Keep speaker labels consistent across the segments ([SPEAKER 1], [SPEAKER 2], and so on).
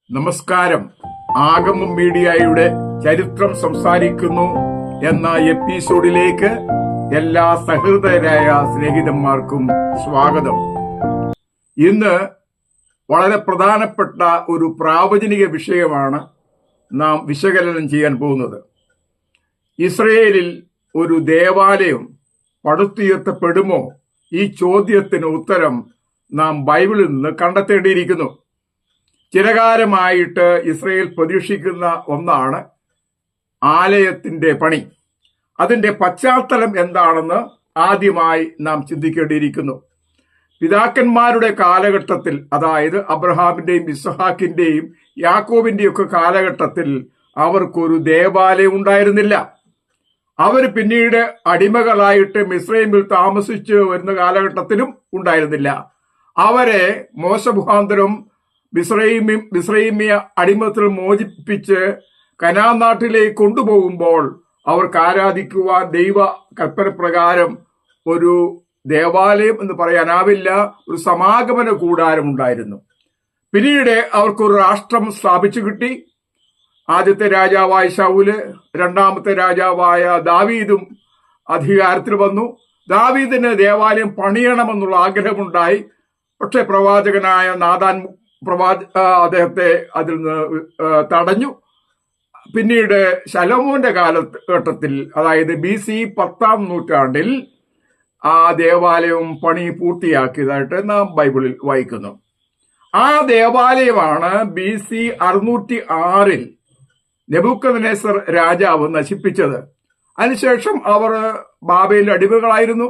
[SPEAKER 1] നമസ്കാരം. ആഗമം മീഡിയയുടെ ചരിത്രം സംസാരിക്കുന്നു എന്ന എപ്പിസോഡിലേക്ക് എല്ലാ സഹൃദയരായ സ്നേഹിതന്മാർക്കും സ്വാഗതം. ഇന്ന് വളരെ പ്രധാനപ്പെട്ട ഒരു പ്രാവചനിക വിഷയമാണ് നാം വിശകലനം ചെയ്യാൻ പോകുന്നത്. ഇസ്രയേലിൽ ഒരു ദേവാലയം പടുത്തുയർത്തപ്പെടുമോ? ഈ ചോദ്യത്തിന് ഉത്തരം നാം ബൈബിളിൽ നിന്ന് കണ്ടെത്തേണ്ടിയിരിക്കുന്നു. ചിരകാലമായിട്ട് ഇസ്രയേൽ പ്രതീക്ഷിക്കുന്ന ഒന്നാണ് ആലയത്തിന്റെ പണി. അതിന്റെ പശ്ചാത്തലം എന്താണെന്ന് ആദ്യമായി നാം ചിന്തിക്കേണ്ടിയിരിക്കുന്നു. പിതാക്കന്മാരുടെ കാലഘട്ടത്തിൽ, അതായത് അബ്രഹാമിന്റെയും ഇസ്ഹാക്കിന്റെയും യാക്കോബിന്റെയും ഒക്കെ കാലഘട്ടത്തിൽ അവർക്കൊരു ദേവാലയം ഉണ്ടായിരുന്നില്ല. അവർ പിന്നീട് അടിമകളായിട്ട് മിസ്രൈമിൽ താമസിച്ചു വരുന്ന കാലഘട്ടത്തിലും ഉണ്ടായിരുന്നില്ല. അവരെ മോശ മുഖാന്തരം മിസ്രൈമ്യ അടിമത്തിൽ മോചിപ്പിച്ച് കനാൻ നാട്ടിലേക്ക് കൊണ്ടുപോകുമ്പോൾ അവർക്ക് ആരാധിക്കുവാൻ ദൈവ കൽപ്പന പ്രകാരം ഒരു ദേവാലയം എന്ന് പറയാനാവില്ല, ഒരു സമാഗമന കൂടാരം ഉണ്ടായിരുന്നു. പിന്നീട് അവർക്കൊരു രാഷ്ട്രം സ്ഥാപിച്ചു കിട്ടി. ആദ്യത്തെ രാജാവായ ശൗല്, രണ്ടാമത്തെ രാജാവായ ദാവീദും അധികാരത്തിൽ വന്നു. ദാവീദിന് ദേവാലയം പണിയണമെന്നുള്ള ആഗ്രഹമുണ്ടായി. പക്ഷെ പ്രവാചകനായ നാഥാൻ അദ്ദേഹത്തെ അതിൽ നിന്ന് തടഞ്ഞു. പിന്നീട് ശലോമോന്റെ കാലഘട്ടത്തിൽ, അതായത് BC 10-ാം നൂറ്റാണ്ടിൽ ആ ദേവാലയം പണി പൂർത്തിയാക്കിയതായിട്ട് നാം ബൈബിളിൽ വായിക്കുന്നു. ആ ദേവാലയമാണ് BC 606 നെബൂഖദ്നേസർ രാജാവ് നശിപ്പിച്ചത്. അതിനുശേഷം അവർ ബാബേലിൽ അടിമകളായിരുന്നു.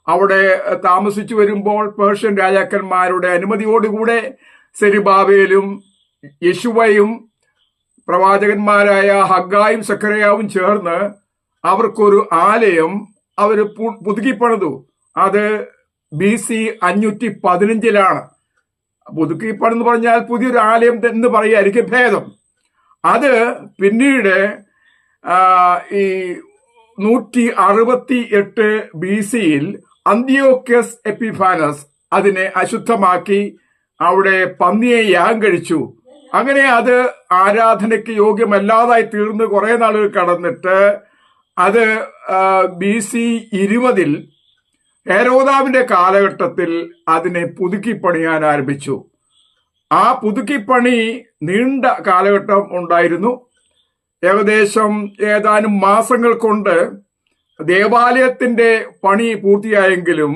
[SPEAKER 1] അവിടെ താമസിച്ചു വരുമ്പോൾ പേർഷ്യൻ രാജാക്കന്മാരുടെ അനുമതിയോടുകൂടെ സെരുബാബേലും യെശുവയും പ്രവാചകന്മാരായ ഹഗ്ഗായും സക്കറിയാവും ചേർന്ന് അവർക്കൊരു ആലയം അവർ പുതുക്കിപ്പണിതു. അത് BC 515 പുതുക്കിപ്പണെന്ന് പറഞ്ഞാൽ പുതിയൊരു ആലയം എന്ന് പറയായിരിക്കും ഭേദം. അത് പിന്നീട് ഈ 168 BC അന്ത്യോക്യസ് എപ്പിഫാനസ് അതിനെ അശുദ്ധമാക്കി അവിടെ പന്നിയെ യാഗം കഴിച്ചു. അങ്ങനെ അത് ആരാധനയ്ക്ക് യോഗ്യമല്ലാതായി തീർന്ന് കുറെ നാളുകൾ കടന്നിട്ട് അത് BC 20 ഹെരോദാവിന്റെ കാലഘട്ടത്തിൽ അതിനെ പുതുക്കിപ്പണിയാൻ ആരംഭിച്ചു. ആ പുതുക്കിപ്പണി നീണ്ട കാലഘട്ടം ഉണ്ടായിരുന്നു. ഏകദേശം ഏതാനും മാസങ്ങൾ കൊണ്ട് ദേവാലയത്തിന്റെ പണി പൂർത്തിയായെങ്കിലും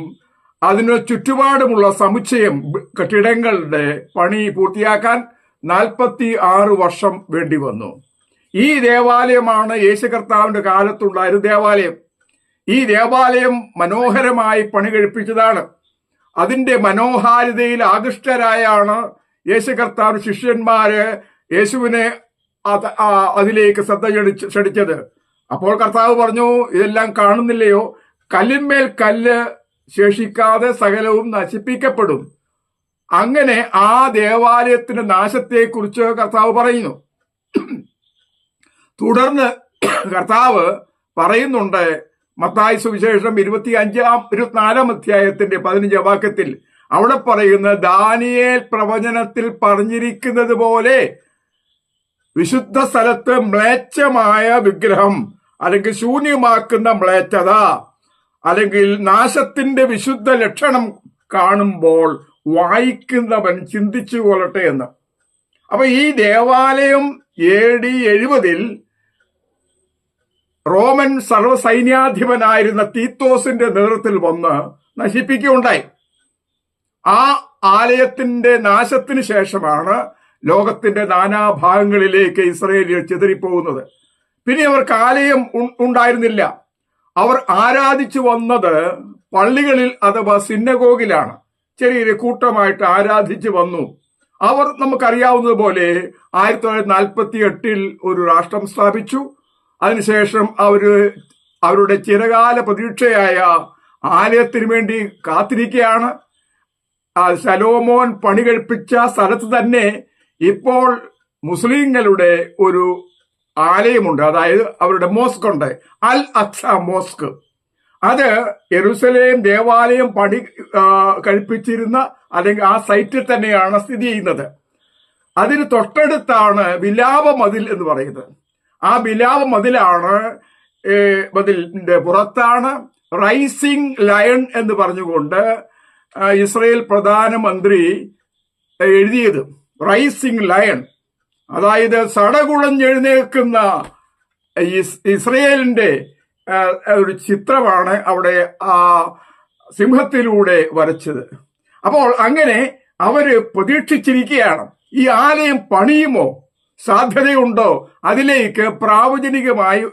[SPEAKER 1] അതിന് ചുറ്റുപാടുമുള്ള സമുച്ചയം കെട്ടിടങ്ങളുടെ പണി പൂർത്തിയാക്കാൻ 46 വർഷം വേണ്ടി വന്നു. ഈ ദേവാലയമാണ് യേശു കർത്താവിന്റെ കാലത്തുണ്ടായിരുന്ന ദേവാലയം. ഈ ദേവാലയം മനോഹരമായി പണി കഴിപ്പിച്ചതാണ്. അതിന്റെ മനോഹാരിതയിൽ ആകൃഷ്ടരായാണ് യേശു കർത്താവ് ശിഷ്യന്മാര് യേശുവിനെ അതിലേക്ക് ശ്രദ്ധ ക്ഷണിച്ചത്. അപ്പോൾ കർത്താവ് പറഞ്ഞു, ഇതെല്ലാം കാണുന്നില്ലയോ? കല്ലിന്മേൽ കല്ല് ശേഷിക്കാതെ സകലവും നശിപ്പിക്കപ്പെടും. അങ്ങനെ ആ ദേവാലയത്തിന്റെ നാശത്തെക്കുറിച്ച് കർത്താവ് പറയുന്നു. തുടർന്ന് കർത്താവ് പറയുന്നുണ്ട് മത്തായി സുവിശേഷം 24-ാം അധ്യായത്തിന്റെ 15-ാം വാക്യത്തിൽ. അവിടെ പറയുന്ന ദാനിയേൽ പ്രവചനത്തിൽ പറഞ്ഞിരിക്കുന്നത് പോലെ വിശുദ്ധ സ്ഥലത്ത് മ്ലേച്ഛമായ വിഗ്രഹം അല്ലെങ്കിൽ ശൂന്യമാക്കുന്ന മ്ലേച്ഛത അല്ലെങ്കിൽ നാശത്തിന്റെ വിശുദ്ധ ലക്ഷണം കാണുമ്പോൾ വായിക്കുന്നവൻ ചിന്തിച്ചു കൊള്ളട്ടെ എന്ന്. അപ്പൊ ഈ ദേവാലയം AD 70 റോമൻ സർവ്വസൈന്യാധിപനായിരുന്ന തീത്തോസിന്റെ നേതൃത്വത്തിൽ വന്ന് നശിപ്പിക്കുകയുണ്ടായി. ആ ആലയത്തിന്റെ നാശത്തിന് ശേഷമാണ് ലോകത്തിന്റെ നാനാഭാഗങ്ങളിലേക്ക് ഇസ്രയേലിയർ ചിതറിപ്പോകുന്നത്. പിന്നെ അവർക്ക് ആലയം ഉണ്ടായിരുന്നില്ല. അവർ ആരാധിച്ചു വന്നത് പള്ളികളിൽ അഥവാ സിന്നഗോഗിലാണ്. ചെറിയൊരു കൂട്ടമായിട്ട് ആരാധിച്ചു വന്നു. അവർ നമുക്കറിയാവുന്നതുപോലെ 1948 ഒരു രാഷ്ട്രം സ്ഥാപിച്ചു. അതിനുശേഷം അവരുടെ ചിരകാല പ്രതീക്ഷയായ ആലയത്തിന് വേണ്ടി കാത്തിരിക്കുകയാണ്. ശലോമോൻ പണി കഴിപ്പിച്ച സ്ഥലത്ത് തന്നെ ഇപ്പോൾ മുസ്ലിങ്ങളുടെ ഒരു ആലയമുണ്ട്, അതായത് അവരുടെ മോസ്ക് ഉണ്ട്, അൽ അക്സ മോസ്ക്. അത് യെരുസലേം ദേവാലയം പണി കഴിപ്പിച്ചിരുന്ന അല്ലെങ്കിൽ ആ സൈറ്റിൽ തന്നെയാണ് സ്ഥിതി ചെയ്യുന്നത്. അതിന് തൊട്ടടുത്താണ് വിലാപ മതിൽ എന്ന് പറയുന്നത്. ആ വിലാപ മതിലാണ് മതിലിന്റെ പുറത്താണ് റൈസിംഗ് ലയൺ എന്ന് പറഞ്ഞുകൊണ്ട് ഇസ്രയേൽ പ്രധാനമന്ത്രി എഴുതിയത്. റൈസിംഗ് ലയൺ, അതായത് സടകുളഞ്ഞെഴുന്നേൽക്കുന്ന ഇസ്രയേലിന്റെ ഒരു ചിത്രമാണ് അവിടെ ആ സിംഹത്തിലൂടെ വരച്ചത്. അപ്പോൾ അങ്ങനെ അവര് പ്രതീക്ഷിച്ചിരിക്കുകയാണ്, ഈ ആലയം പണിയുമോ, സാധ്യതയുണ്ടോ? അതിലേക്ക് പ്രാവചനികമായി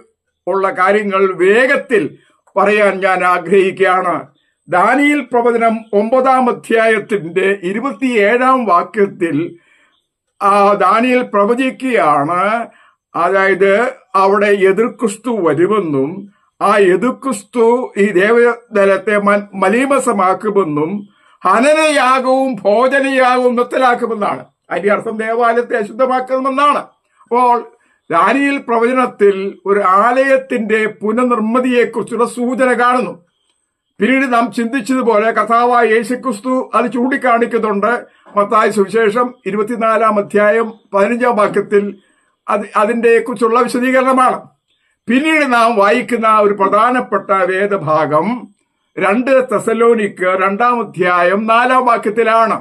[SPEAKER 1] ഉള്ള കാര്യങ്ങൾ വേഗത്തിൽ പറയാൻ ഞാൻ ആഗ്രഹിക്കുകയാണ്. ദാനിയേൽ പ്രവചനം 9-ാം അധ്യായത്തിന്റെ 27-ാം വാക്യത്തിൽ ദാനിയേൽ പ്രവചിക്കുകയാണ്, അതായത് അവിടെ എതിർക്രിസ്തു വരുമെന്നും ആ എതിർക്രിസ്തു ഈ ദേവതലത്തെ മലീമസമാക്കുമെന്നും ഹനനയാഗവും ഭോജനയാഗവും നിർത്തലാക്കുമെന്നാണ്. അതിന്റെ അർത്ഥം ദേവാലയത്തെ അശുദ്ധമാക്കുമെന്നാണ്. അപ്പോൾ ദാനിയേൽ പ്രവചനത്തിൽ ഒരു ആലയത്തിന്റെ പുനർനിർമ്മിതിയെക്കുറിച്ചുള്ള സൂചന കാണുന്നു. പിന്നീട് നാം ചിന്തിച്ചതുപോലെ കർത്താവായ യേശുക്രിസ്തു അത് ചൂണ്ടിക്കാണിക്കുന്നുണ്ട്. മത്തായി സുവിശേഷം 24-ാം അധ്യായം 15-ാം വാക്യത്തിൽ അതിന്റെ കുറിച്ചുള്ള വിശദീകരണമാണ്. പിന്നീട് നാം വായിക്കുന്ന ഒരു പ്രധാനപ്പെട്ട വേദഭാഗം 2 തെസലോനിക്ക് 2-ാം അധ്യായം 4-ാം വാക്യത്തിലാണ്.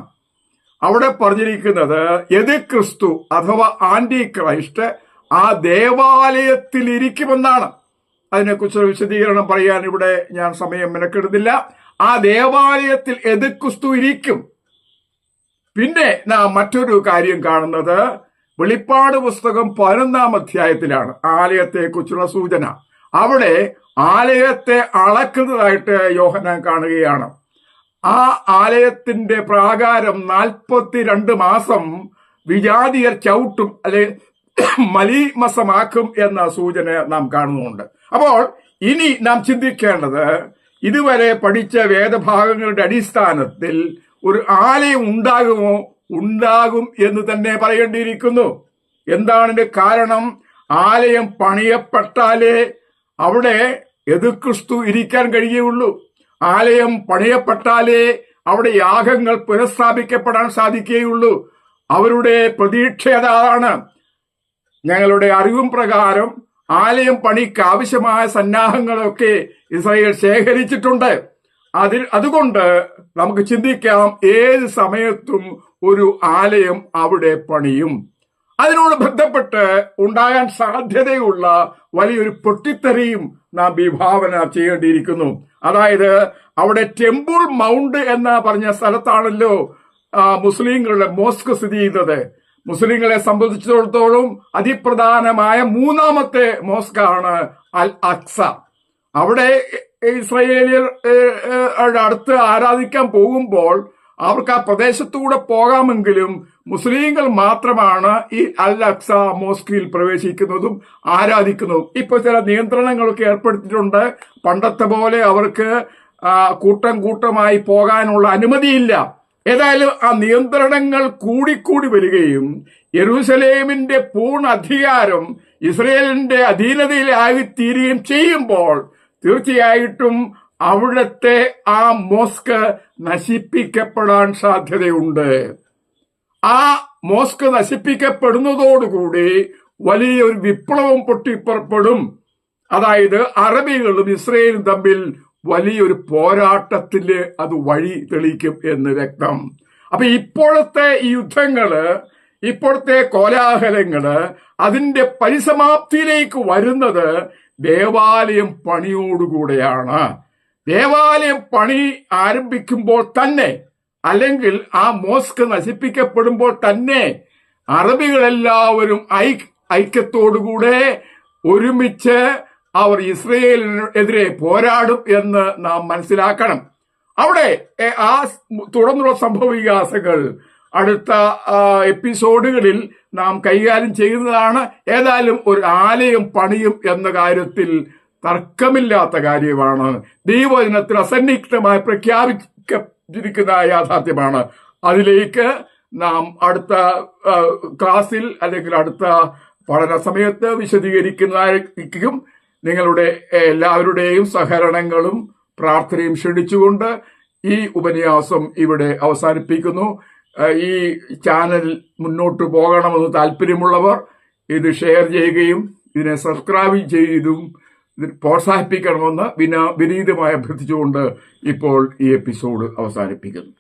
[SPEAKER 1] അവിടെ പറഞ്ഞിരിക്കുന്നത് എതിർക്രിസ്തു അഥവാ ആന്റി ക്രൈസ്റ്റ് ആ ദേവാലയത്തിൽ ഇരിക്കുമെന്നാണ്. അതിനെക്കുറിച്ചൊരു വിശദീകരണം പറയാൻ ഇവിടെ ഞാൻ സമയം മെനക്കെടുന്നില്ല. ആ ദേവാലയത്തിൽ എതിർക്രിസ്തു ഇരിക്കും. പിന്നെ നാം മറ്റൊരു കാര്യം കാണുന്നത് വെളിപ്പാട് പുസ്തകം 11-ാം അധ്യായത്തിലാണ് ആലയത്തെക്കുറിച്ചുള്ള സൂചന. അവിടെ ആലയത്തെ അളക്കുന്നതായിട്ട് യോഹന്നാൻ കാണുകയാണ്. ആ ആലയത്തിന്റെ പ്രാകാരം 42 മാസം വിജാതിയർ ചവിട്ടും അല്ലെ മലീമസമാക്കും എന്ന സൂചന നാം കാണുന്നുണ്ട്. അപ്പോൾ ഇനി നാം ചിന്തിക്കേണ്ടത്, ഇതുവരെ പഠിച്ച വേദഭാഗങ്ങളുടെ അടിസ്ഥാനത്തിൽ ഒരു ആലയം ഉണ്ടാകുമോ? ഉണ്ടാകും എന്ന് തന്നെ പറയേണ്ടിയിരിക്കുന്നു. എന്താണ് ഇതിന്റെ കാരണം? ആലയം പണിയപ്പെട്ടാലേ അവിടെ എതിർക്രിസ്തു ഇരിക്കാൻ കഴിയുള്ളൂ. ആലയം പണിയപ്പെട്ടാലേ അവിടെ യാഗങ്ങൾ പുനഃസ്ഥാപിക്കപ്പെടാൻ സാധിക്കുകയുള്ളൂ. അവരുടെ പ്രതീക്ഷ അതാണ്. ഞങ്ങളുടെ അറിവും പ്രകാരം ആലയം പണിക്ക് ആവശ്യമായ സന്നാഹങ്ങളൊക്കെ ഇസ്രായേൽ ശേഖരിച്ചിട്ടുണ്ട്. അതുകൊണ്ട് നമുക്ക് ചിന്തിക്കാം, ഏത് സമയത്തും ഒരു ആലയം അവിടെ പണിയും. അതിനോട് ബന്ധപ്പെട്ട് ഉണ്ടാകാൻ സാധ്യതയുള്ള വലിയൊരു പൊട്ടിത്തെറിയും നാം വിഭാവന ചെയ്യേണ്ടിയിരിക്കുന്നു. അതായത് അവിടെ ടെമ്പിൾ മൗണ്ട് എന്ന പറഞ്ഞ സ്ഥലത്താണല്ലോ മുസ്ലിങ്ങളുടെ മോസ്ക് സ്ഥിതി ചെയ്യുന്നത്. മുസ്ലിങ്ങളെ സംബന്ധിച്ചിടത്തോളം അതിപ്രധാനമായ 3ാമത്തെ മോസ്കാണ് അൽ അക്സ. അവിടെ ഇസ്രായേലിയർ അടുത്ത് ആരാധിക്കാൻ പോകുമ്പോൾ അവർക്ക് ആ പ്രദേശത്തൂടെ പോകാമെങ്കിലും മുസ്ലിങ്ങൾ മാത്രമാണ് ഈ അൽ അക്സ മോസ്കിൽ പ്രവേശിക്കുന്നതും ആരാധിക്കുന്നതും. ഇപ്പൊ ചില നിയന്ത്രണങ്ങളൊക്കെ ഏർപ്പെടുത്തിയിട്ടുണ്ട്. പണ്ടത്തെ പോലെ അവർക്ക് കൂട്ടം കൂട്ടമായി പോകാനുള്ള അനുമതിയില്ല. ഏതായാലും ആ നിയന്ത്രണങ്ങൾ കൂടിക്കൂടി വരികയും യെരൂശലേമിന്റെ പൂർണ്ണ അധികാരം ഇസ്രയേലിന്റെ അധീനതയിലായിത്തീരുകയും ചെയ്യുമ്പോൾ തീർച്ചയായിട്ടും അവിടുത്തെ ആ മോസ്ക് നശിപ്പിക്കപ്പെടാൻ സാധ്യതയുണ്ട്. ആ മോസ്ക് നശിപ്പിക്കപ്പെടുന്നതോടുകൂടി വലിയൊരു വിപ്ലവം പൊട്ടിപ്പുറപ്പെടും. അതായത് അറബികളും ഇസ്രയേലും തമ്മിൽ വലിയൊരു പോരാട്ടത്തില് അത് വഴി തെളിയിക്കും എന്ന് വ്യക്തം. അപ്പൊ ഇപ്പോഴത്തെ ഈ യുദ്ധങ്ങള്, ഇപ്പോഴത്തെ കോലാഹലങ്ങള് അതിന്റെ പരിസമാപ്തിയിലേക്ക് വരുന്നത് ദേവാലയം പണിയോടുകൂടെയാണ്. ദേവാലയം പണി ആരംഭിക്കുമ്പോൾ തന്നെ, അല്ലെങ്കിൽ ആ മോസ്ക് നശിപ്പിക്കപ്പെടുമ്പോൾ തന്നെ അറബികളെല്ലാവരും ഐക്യത്തോടുകൂടെ ഒരുമിച്ച് അവർ ഇസ്രയേലിനെതിരെ പോരാടും എന്ന് നാം മനസ്സിലാക്കണം. അവിടെ ആ തുടർന്നുള്ള സംഭവവികാസങ്ങൾ അടുത്ത എപ്പിസോഡുകളിൽ നാം കൈകാര്യം ചെയ്യുന്നതാണ്. ഏതായാലും ഒരു ആലയം പണിയും എന്ന കാര്യത്തിൽ തർക്കമില്ലാത്ത കാര്യമാണ്. ദൈവവചനത്തിൽ അസന്നിഗ്ധമായി പ്രഖ്യാപിച്ചിരിക്കുന്ന യാഥാർത്ഥ്യമാണ്. അതിലേക്ക് നാം അടുത്ത ക്ലാസ്സിൽ അല്ലെങ്കിൽ അടുത്ത പഠന സമയത്ത് വിശദീകരിക്കുന്നതായിരിക്കും. നിങ്ങളുടെ എല്ലാവരുടെയും സഹകരണങ്ങളും പ്രാർത്ഥനയും ക്ഷണിച്ചുകൊണ്ട് ഈ ഉപന്യാസം ഇവിടെ അവസാനിപ്പിക്കുന്നു. ഈ ചാനൽ മുന്നോട്ട് പോകണമെന്ന് താല്പര്യമുള്ളവർ ഇത് ഷെയർ ചെയ്യുകയും ഇതിനെ സബ്സ്ക്രൈബ് ചെയ്തും പ്രോത്സാഹിപ്പിക്കണമെന്ന് വിനീതമായി അഭ്യർത്ഥിച്ചുകൊണ്ട് ഇപ്പോൾ ഈ എപ്പിസോഡ് അവസാനിപ്പിക്കുന്നു.